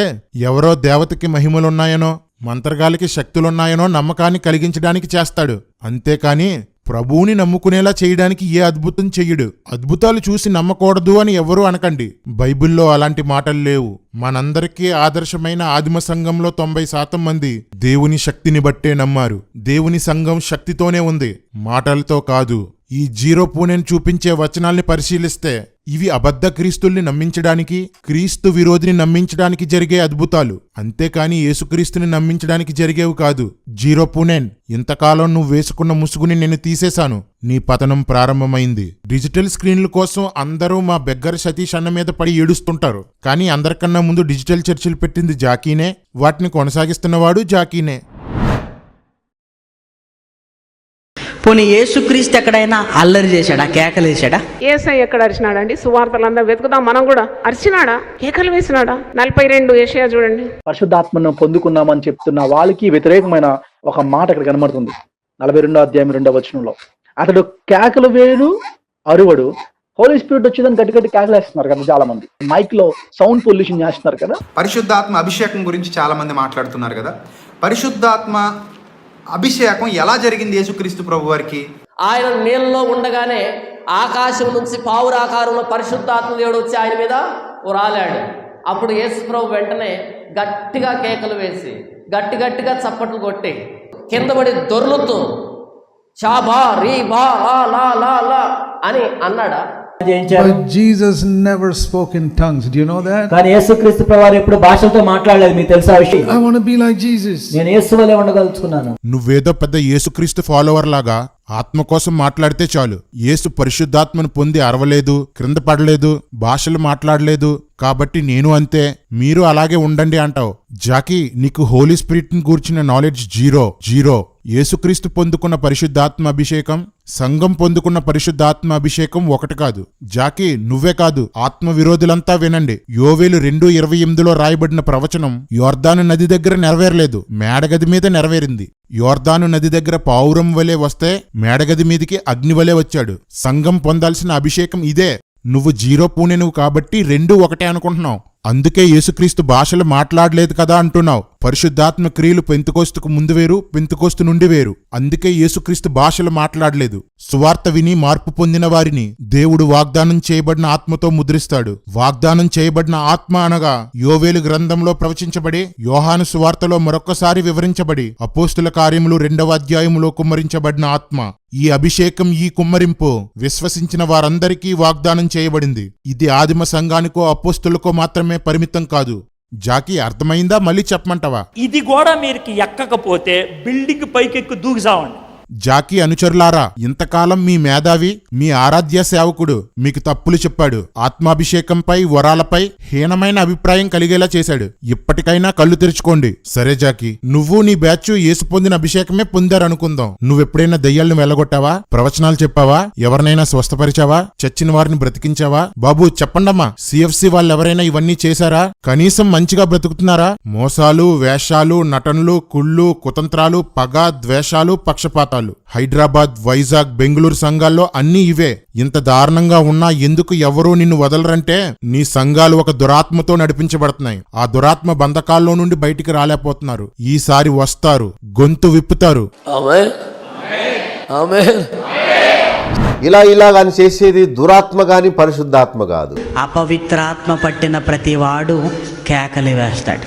ఎవరో దేవతకి మహిమలున్నాయనో మంత్రగాలికి శక్తులున్నాయనో నమ్మకాన్ని కలిగించడానికి చేస్తాడు. అంతేకాని ప్రభువుని నమ్ముకునేలా చేయడానికి ఏ అద్భుతం చెయ్యడు. అద్భుతాలు చూసి నమ్మకూడదు అని ఎవరూ అనకండి. బైబిల్లో అలాంటి మాటలు లేవు. మనందరికీ ఆదర్శమైన ఆదిమ సంఘంలో 90% మంది దేవుని శక్తిని బట్టే నమ్మారు. దేవుని సంఘం శక్తితోనే ఉంది, మాటలతో కాదు. ఈ జీరో పూనెను చూపించే వచనాల్ని పరిశీలిస్తే ఇవి అబద్ధ క్రీస్తుల్ని నమ్మించడానికి, క్రీస్తు విరోధిని నమ్మించడానికి జరిగే అద్భుతాలు, అంతేకాని యేసుక్రీస్తుని నమ్మించడానికి జరిగేవి కాదు. జీరో పూనెన్, ఇంతకాలం నువ్వు వేసుకున్న ముసుగుని నేను తీసేశాను. నీ పతనం ప్రారంభమైంది. డిజిటల్ స్క్రీన్ల కోసం అందరూ మా బెగ్గర సతీష్ అన్న మీద పడి ఏడుస్తుంటారు. కానీ అందరికన్నా ముందు డిజిటల్ చర్చిలు పెట్టింది జాకీనే, వాటిని కొనసాగిస్తున్నవాడు జాకీనే. పోనీ యేసుక్రీస్తు ఎక్కడైనా అల్లరి చేశాడా, కేకలు వేసాడా? ఏసై ఎక్కడ అరిచినాడండి? సువార్తలందరూ వెతుకుదాం, మనం కూడా అరిచినాడా, కేకలు వేసినాడా? 42 యెషయా చూడండి. పరిశుద్ధాత్మను పొందుకున్నామని చెప్తున్న వాళ్ళకి వ్యతిరేకమైన ఒక మాట ఇక్కడ కనబడుతుంది. 42వ అధ్యాయం 2వ వచనంలో అతడు కేకలు వేడు అరువడు. హోలీ స్పిరిట్ వచ్చేదని గట్టి గట్టి కేకలు వేస్తున్నారు కదా చాలా మంది. మైక్ లో సౌండ్ పొల్యూషన్ చేస్తున్నారు కదా. పరిశుద్ధాత్మ అభిషేకం గురించి చాలా మంది మాట్లాడుతున్నారు కదా. పరిశుద్ధాత్మ అభిషేకం ఎలా జరిగింది యేసుక్రీస్తు ప్రభు వారికి? ఆయన నీళ్ళలో ఉండగానే ఆకాశం నుంచి పావురాకారంలో పరిశుద్ధాత్మ దేవుడు వచ్చి ఆయన మీద రాలాడు. అప్పుడు యేసు ప్రభు వెంటనే గట్టిగా కేకలు వేసి గట్టిగా చప్పట్లు కొట్టి కింద పడి దొర్లుతూ షాబా రీ బా లా లా లా అని అన్నాడా? But Jesus never spoke in tongues. Do you know that? కానీ యేసుక్రీస్తు ప్రభువారు ఎప్పుడు భాషలతో మాట్లాడలేదు. మీకు తెలుసా విషయం? I want to be like Jesus. నేను యేసు వలె ఉండగలుగుతున్నాను. నువ్వేదో పెద్ద యేసుక్రీస్తు ఫాలోవర్ లాగా ఆత్మ కోసం మాట్లాడితే చాలు. యేసు పరిశుద్ధాత్మను పొంది అరవలేదు, క్రింద పడలేదు, భాషలు మాట్లాడలేదు, కాబట్టి నేను అంతే, మీరు అలాగే ఉండండి అంటావు. జాకీ, నీకు హోలీ స్పిరిట్ ని గూర్చిన నాలెడ్జ్ జీరో. యేసుక్రీస్తు పొందుకున్న పరిశుద్ధాత్మ అభిషేకం, సంఘం పొందుకున్న పరిశుద్ధాత్మ అభిషేకం ఒకటి కాదు. జాకీ, నువ్వే కాదు, ఆత్మ విరోధులంతా వినండి. యోవేలు 2:28లో రాయబడిన ప్రవచనం యోర్దాను నది దగ్గర నెరవేరలేదు, మేడగది మీద నెరవేరింది. యోర్దాను నది దగ్గర పావురం వలె వస్తే మేడగది మీదికి అగ్ని వలె వచ్చాడు. సంఘం పొందాల్సిన అభిషేకం ఇదే. నువ్వు జీరో పూనెనువు కాబట్టి 2 ఒకటే అనుకుంటున్నావు. అందుకే యేసుక్రీస్తు భాషలు మాట్లాడలేదు కదా అంటున్నావు. పరిశుద్ధాత్మ క్రియలు పెంతెకోస్తుకు ముందు వేరు, పెంతెకోస్తు నుండి వేరు. అందుకే యేసుక్రీస్తు భాషలు మాట్లాడలేదు. సువార్త విని మార్పు పొందిన వారిని దేవుడు వాగ్దానం చేయబడిన ఆత్మతో ముద్రిస్తాడు. వాగ్దానం చేయబడిన ఆత్మ అనగా యోవేలు గ్రంథంలో ప్రవచించబడి, యోహాను సువార్తలో మరొక్కసారి వివరించబడి, అపోస్తుల కార్యములు 2వ అధ్యాయములో కుమ్మరించబడిన ఆత్మ. ఈ అభిషేకం, ఈ కుమ్మరింపు విశ్వసించిన వారందరికీ వాగ్దానం చేయబడింది. ఇది ఆదిమ సంఘానికో అపోస్తులకో మాత్రమే పరిమితం కాదు. జాకీ, అర్థమైందా? మళ్ళీ చెప్పమంటావా? ఇది కూడా మీరు ఎక్కకపోతే బిల్డింగ్ పైకెక్కి దూకుసావండి. జాకీ అనుచరులారా, ఇంతకాలం మీ మేధావి, మీ ఆరాధ్య సేవకుడు మీకు తప్పులు చెప్పాడు. ఆత్మాభిషేకంపై, వరాలపై హీనమైన అభిప్రాయం కలిగేలా చేశాడు. ఇప్పటికైనా కళ్ళు తెరుచుకోండి. సరే జాకీ, నువ్వు నీ బ్యాచ్ యేసు పొందిన అభిషేకమే పొందారనుకుందాం. నువ్వెప్పుడైనా దయ్యాలను వెళ్ళగొట్టావా? ప్రవచనాలు చెప్పావా? ఎవరినైనా స్వస్థపరిచావా? చచ్చిన వారిని బ్రతికించావా? బాబు చెప్పండమ్మా, సిఎఫ్సి వాళ్ళెవరైనా ఇవన్నీ చేశారా? కనీసం మంచిగా బ్రతుకుతున్నారా? మోసాలు, వేషాలు, నటనలు, కుళ్ళు, కుతంత్రాలు, పగ, ద్వేషాలు, పక్షపాతాలు. హైదరాబాద్, వైజాగ్, బెంగళూరు సంఘాల్లో అన్నీ ఇవే. ఇంత దారుణంగా ఉన్నా ఎందుకు ఎవరూ నిన్ను వదలరంటే నీ సంఘాలు ఒక దురాత్మతో నడిపించబడుతున్నాయి. ఆ దురాత్మ బంధకాల్లో నుండి బయటికి రాలేకపోతున్నారు. ఈసారి వస్తారు, గొంతు విప్పుతారు. ఇలా కానీ చేసేది దురాత్మ గాని పరిశుద్ధాత్మ కాదు. అపవిత్రాత్మ పట్టిన ప్రతివాడు కేకలు వేస్తాడు.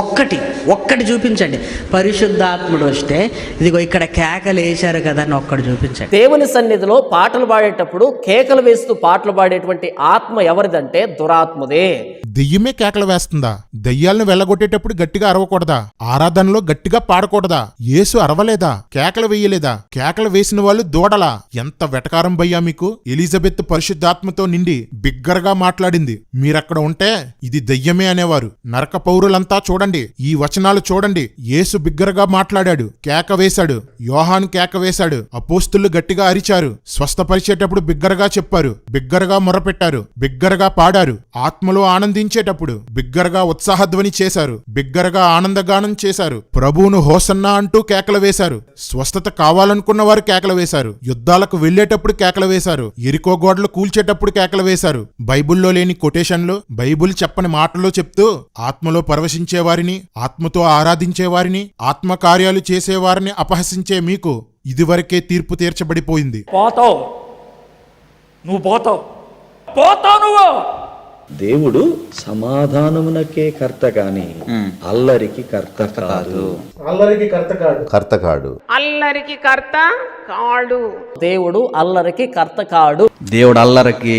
ఒక్క ఒక్కటి చూపించండి, పరిశుద్ధాత్ముడు వస్తే ఇదిగో ఇక్కడ కేకలు వేశారు కదా అని ఒక్కటి చూపించండి. దేవుని సన్నిధిలో పాటలు పాడేటప్పుడు కేకలు వేస్తూ పాటలు పాడేటువంటి ఆత్మ ఎవరిదంటే దురాత్మదే. దెయ్యమే కేకలు వేస్తుందా? దెయ్యాలను వెళ్ళగొట్టేటప్పుడు గట్టిగా అరవకూడదా? ఆరాధనలో గట్టిగా పాడకూడదా? యేసు అరవలేదా? కేకలు వేయలేదా? కేకలు వేసిన వాళ్ళు దూడలా? ఎంత వెటకారం భయ్యా మీకు! ఎలిజబెత్ పరిశుద్ధాత్మతో నిండి బిగ్గరగా మాట్లాడింది. మీరక్కడ ఉంటే ఇది దెయ్యమే అనేవారు. నరక పౌరులంతా చూడండి, ఈ వచనాలు చూడండి. యేసు బిగ్గరగా మాట్లాడాడు, కేక వేశాడు. యోహాను కేక వేశాడు. అపోస్తులు గట్టిగా అరిచారు. స్వస్థపరిచేటప్పుడు బిగ్గరగా చెప్పారు, బిగ్గరగా మొరపెట్టారు, బిగ్గరగా పాడారు. ఆత్మలో ఆనందించేటప్పుడు బిగ్గరగా ఉత్సాహధ్వని చేశారు, బిగ్గరగా ఆనందగానం చేశారు. ప్రభువును హోసన్నా అంటూ కేకలు వేశారు. స్వస్థత కావాలనుకున్న వారు కేకలు వేశారు. యుద్ధాలకు వెళ్లేటప్పుడు కేకలు వేశారు. ఎరికో గోడలు కూల్చేటప్పుడు కేకలు వేశారు. బైబుల్లో లేని కొటేషన్లు, బైబుల్ చెప్పని మాటలు చెప్తూ ఆత్మలో పరవశించే వారిని, ఆత్మతో ఆరాధించే వారిని, ఆత్మకార్యాలు చేసేవారిని అపహసించే మీకు ఇదివరకే తీర్పు తీర్చబడిపోయింది. పోతావు, నువ్వు పోతావు, పోతావు నువ్వు. దేవుడు సమాధానమునకే కర్త గాని అల్లరికి కర్త కాదు. అల్లరికి కర్త కాడు. అల్లరికి కర్త కాడు. దేవుడు అల్లరికి కర్త కాడు. దేవుడు అల్లరికి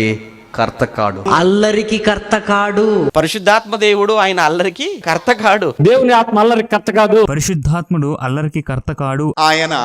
కర్త కాడు. అల్లరికి కర్త కాడు. పరిశుద్ధాత్మ దేవుడు ఆయన అల్లరికి కర్త కాడు. దేవుని ఆత్మ అల్లరికి కర్త కాదు. పరిశుద్ధాత్ముడు అల్లరికి కర్త కాడు. ఆయన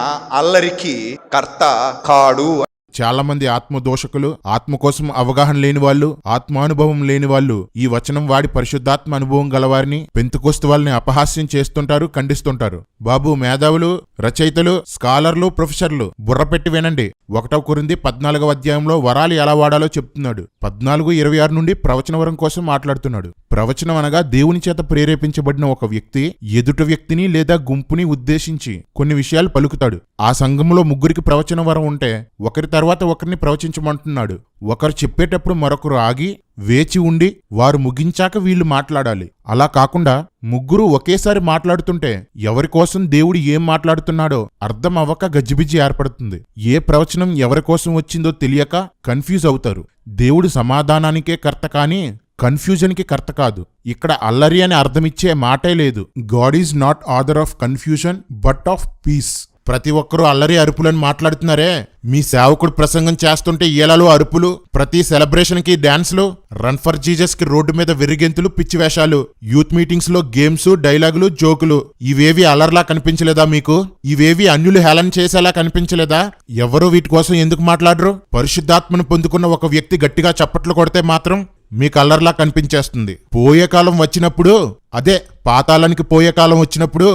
అల్లరికి కర్త కాడు. చాలా మంది ఆత్మదోషకులు, ఆత్మ కోసం అవగాహన లేని వాళ్ళు, ఆత్మానుభవం లేని వాళ్ళు ఈ వచనం వాడి పరిశుద్ధాత్మ అనుభవం గలవారిని, పెంతుకోస్తు వాళ్ళని అపహాస్యం చేస్తుంటారు, ఖండిస్తుంటారు. బాబు, మేధావులు, రచయితలు, స్కాలర్లు, ప్రొఫెసర్లు బుర్రపెట్టి వినండి. 1 కొరింథీ 14వ అధ్యాయంలో వరాలు ఎలా వాడాలో చెప్తున్నాడు. 14:26 నుండి ప్రవచన వరం కోసం మాట్లాడుతున్నాడు. ప్రవచనం అనగా దేవుని చేత ప్రేరేపించబడిన ఒక వ్యక్తి ఎదుటి వ్యక్తిని లేదా గుంపుని ఉద్దేశించి కొన్ని విషయాలు పలుకుతాడు. ఆ సంఘంలో 3 ప్రవచన వరం ఉంటే ఒకరి తర్వాత ఒకరిని ప్రవచించమంటున్నాడు. ఒకరు చెప్పేటప్పుడు మరొకరు ఆగి వేచి ఉండి వారు ముగించాక వీళ్ళు మాట్లాడాలి. అలా కాకుండా 3 ఒకేసారి మాట్లాడుతుంటే ఎవరి కోసం దేవుడు ఏం మాట్లాడుతున్నాడో అర్థం అవ్వక గజిబిజి ఏర్పడుతుంది. ఏ ప్రవచనం ఎవరి కోసం వచ్చిందో తెలియక కన్ఫ్యూజ్ అవుతారు. దేవుడు సమాధానానికే కర్త కానీ కన్ఫ్యూజన్కి కర్త కాదు. ఇక్కడ అల్లరి అని అర్థమిచ్చే మాటే లేదు. God is not author of confusion but of peace. ప్రతి ఒక్కరూ అల్లరి అరుపులని మాట్లాడుతున్నారే. మీ సేవకుడు ప్రసంగం చేస్తుంటే ఈలలో అరుపులు, ప్రతి సెలబ్రేషన్ కి డాన్స్లు, రన్ ఫర్ జీసస్ కి రోడ్డు మీద వెర్రిగెంతులు, పిచ్చి వేషాలు, యూత్ మీటింగ్స్ లో గేమ్స్, డైలాగులు, జోకులు, ఇవేవి అల్లర్లా కనిపించలేదా మీకు? ఇవేవి అన్యులు హేళన చేసేలా కనిపించలేదా? ఎవరూ వీటి కోసం ఎందుకు మాట్లాడరు? పరిశుద్ధాత్మను పొందుకున్న ఒక వ్యక్తి గట్టిగా చప్పట్లు కొడితే మాత్రం మీకు అల్లర్లా కనిపించేస్తుంది. పోయే కాలం వచ్చినప్పుడు, అదే పాతాళానికి పోయే కాలం వచ్చినప్పుడు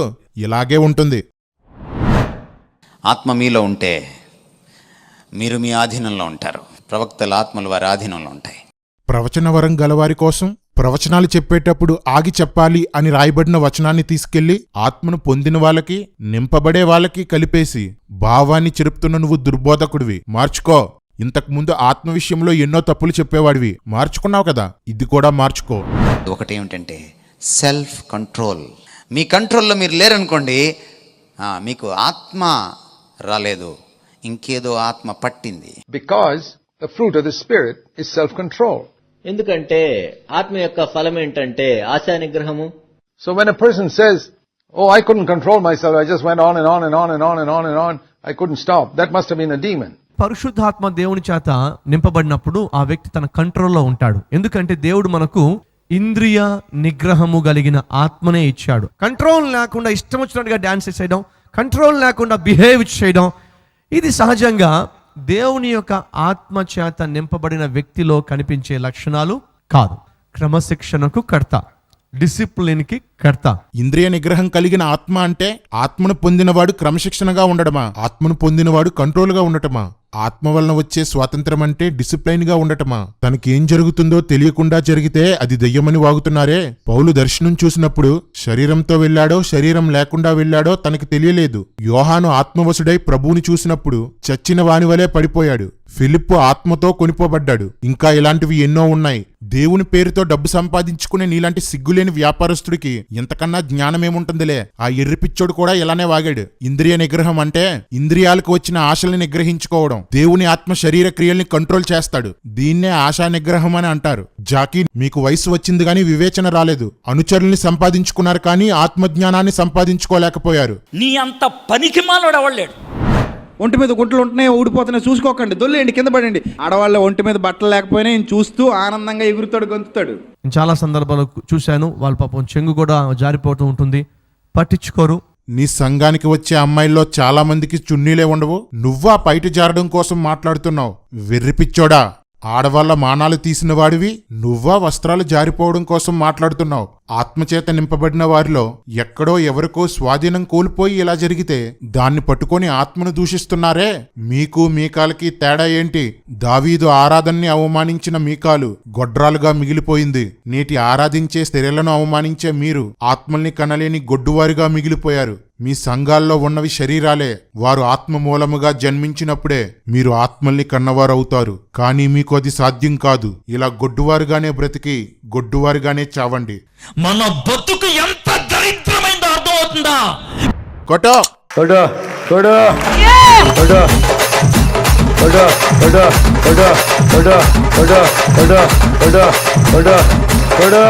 ఇలాగే ఉంటుంది. ఆత్మ మీలో ఉంటే మీరు మీ ఆధీనంలో ఉంటారు. ప్రవక్తల ఆత్మలు వారి ఆధీనంలో ఉంటాయి. ప్రవచన వరం గలవారి కోసం ప్రవచనాలు చెప్పేటప్పుడు ఆగి చెప్పాలి అని రాయబడిన వచనాన్ని తీసుకెళ్లి ఆత్మను పొందిన వాళ్ళకి, నింపబడే వాళ్ళకి కలిపేసి భావాన్ని చెరుపుతున్న నువ్వు దుర్బోధకుడివి, మార్చుకో. ఇంతకుముందు ఆత్మ విషయంలో ఎన్నో తప్పులు చెప్పేవాడివి, మార్చుకున్నావు కదా, ఇది కూడా మార్చుకో. ఒకటేమిటంటే సెల్ఫ్ కంట్రోల్. మీ కంట్రోల్లో మీరు లేరనుకోండి, మీకు ఆత్మ రాలేదు, ఇంకేదో ఆత్మ పట్టింది. Because the fruit of the Spirit is self-control. ఎందుకంటే ఆత్మ యొక్క ఫలం ఏంటంటే ఆశా నిగ్రహము. So when a person says, oh, I couldn't control myself, I just went on and on and on and on and on and on, I couldn't stop, that must have been a demon. పరిశుద్ధాత్మ దేవుని చేత నింపబడినప్పుడు ఆ వ్యక్తి తన కంట్రోల్లో ఉంటాడు. ఎందుకంటే దేవుడు మనకు ఇంద్రియ నిగ్రహము కలిగిన ఆత్మనే ఇచ్చాడు. కంట్రోల్ లేకుండా ఇష్టం వచ్చినట్టుగా డాన్స్ చేయడం, కంట్రోల్ లేకుండా బిహేవ్ చేయడం, ఇది సహజంగా దేవుని యొక్క ఆత్మ చేత నింపబడిన వ్యక్తిలో కనిపించే లక్షణాలు కాదు. క్రమశిక్షణకు కర్త, డిసిప్లిన్కి కర్త. ఇంద్రియ నిగ్రహం కలిగిన ఆత్మ అంటే ఆత్మను పొందినవాడు క్రమశిక్షణగా ఉండటమా? ఆత్మను పొందినవాడు కంట్రోల్గా ఉండటమా? ఆత్మ వలన వచ్చే స్వాతంత్రం అంటే డిసిప్లైన్ గా ఉండటమా? తనకేం జరుగుతుందో తెలియకుండా జరిగితే అది దెయ్యమని వాగుతున్నారే. పౌలు దర్శనం చూసినప్పుడు శరీరంతో వెళ్ళాడో శరీరం లేకుండా వెళ్ళాడో తనకి తెలియలేదు. యోహాను ఆత్మవశుడై ప్రభువుని చూసినప్పుడు చచ్చిన వాని వలే పడిపోయాడు. ఫిలిప్పు ఆత్మతో కొనిపోబడ్డాడు. ఇంకా ఇలాంటివి ఎన్నో ఉన్నాయి. దేవుని పేరుతో డబ్బు సంపాదించుకునే నీలాంటి సిగ్గులేని వ్యాపారస్తుడికి ఎంతకన్నా జ్ఞానమేముంటుందిలే. ఆ ఎర్రిపిచ్చోడు కూడా ఇలానే వాగాడు. ఇంద్రియ నిగ్రహం అంటే ఇంద్రియాలకు వచ్చిన ఆశల్ని నిగ్రహించుకోవడం. దేవుని ఆత్మ శరీర క్రియల్ని కంట్రోల్ చేస్తాడు. దీన్నే ఆశా నిగ్రహం అని అంటారు. జాకీ, మీకు వయసు వచ్చింది గాని వివేచన రాలేదు. అనుచరుల్ని సంపాదించుకున్నారు కానీ ఆత్మజ్ఞానాన్ని సంపాదించుకోలేకపోయారు. నీ అంత పనికి మాలోడు ఎవడలేడు. ఒంటి మీద గుంటలు ఉంటున్నాయి, ఊడిపోతున్నాయి, చూసుకోకండి, దొల్లేయండి, కింద పడండి. ఆడవాళ్ళ ఒంటి మీద బట్టలు లేకపోయినా ఈయన చూస్తూ ఆనందంగా ఎగురుతాడు, గొంతుతాడు. చాలా సందర్భాలు చూశాను, వాళ్ళ పాపం చెంగు కూడా జారిపోతూ ఉంటుంది, పట్టించుకోరు. నీ సంఘానికి వచ్చే అమ్మాయిల్లో చాలా మందికి చున్నీలే ఉండవు. నువ్వా పైట జారడం కోసం మాట్లాడుతున్నావు? వెర్రిపిచ్చోడా! ఆడవాళ్ల మానాలు తీసిన వాడివి నువ్వా వస్త్రాలు జారిపోవడం కోసం మాట్లాడుతున్నావు? ఆత్మచేత నింపబడిన వారిలో ఎక్కడో ఎవరికో స్వాధీనం కోల్పోయి ఇలా జరిగితే దాన్ని పట్టుకొని ఆత్మను దూషిస్తున్నారే. మీకు మీకాలకి తేడా ఏంటి? దావీదు ఆరాధనని అవమానించిన మీకాలు గొడ్రాలుగా మిగిలిపోయింది. నేటి ఆరాధించే స్త్రీలను అవమానించే మీరు ఆత్మల్ని కనలేని గొడ్డువారిగా మిగిలిపోయారు. మీ సంఘాల్లో ఉన్నవి శరీరాలే. వారు ఆత్మ మూలముగా జన్మించినప్పుడే మీరు ఆత్మల్ని కన్నవారవుతారు. కానీ మీకు అది సాధ్యం కాదు. ఇలా గొడ్డువారుగానే బ్రతికి గొడ్డువారుగానే చావండి. మన బతుకు ఎంత దరిద్రమైందో అర్థం అవుతుందా? కొట్టో కొడో కొడో కొడో కొడో కొడో కొడో కొడో కొడో కొడో కొడో కొడో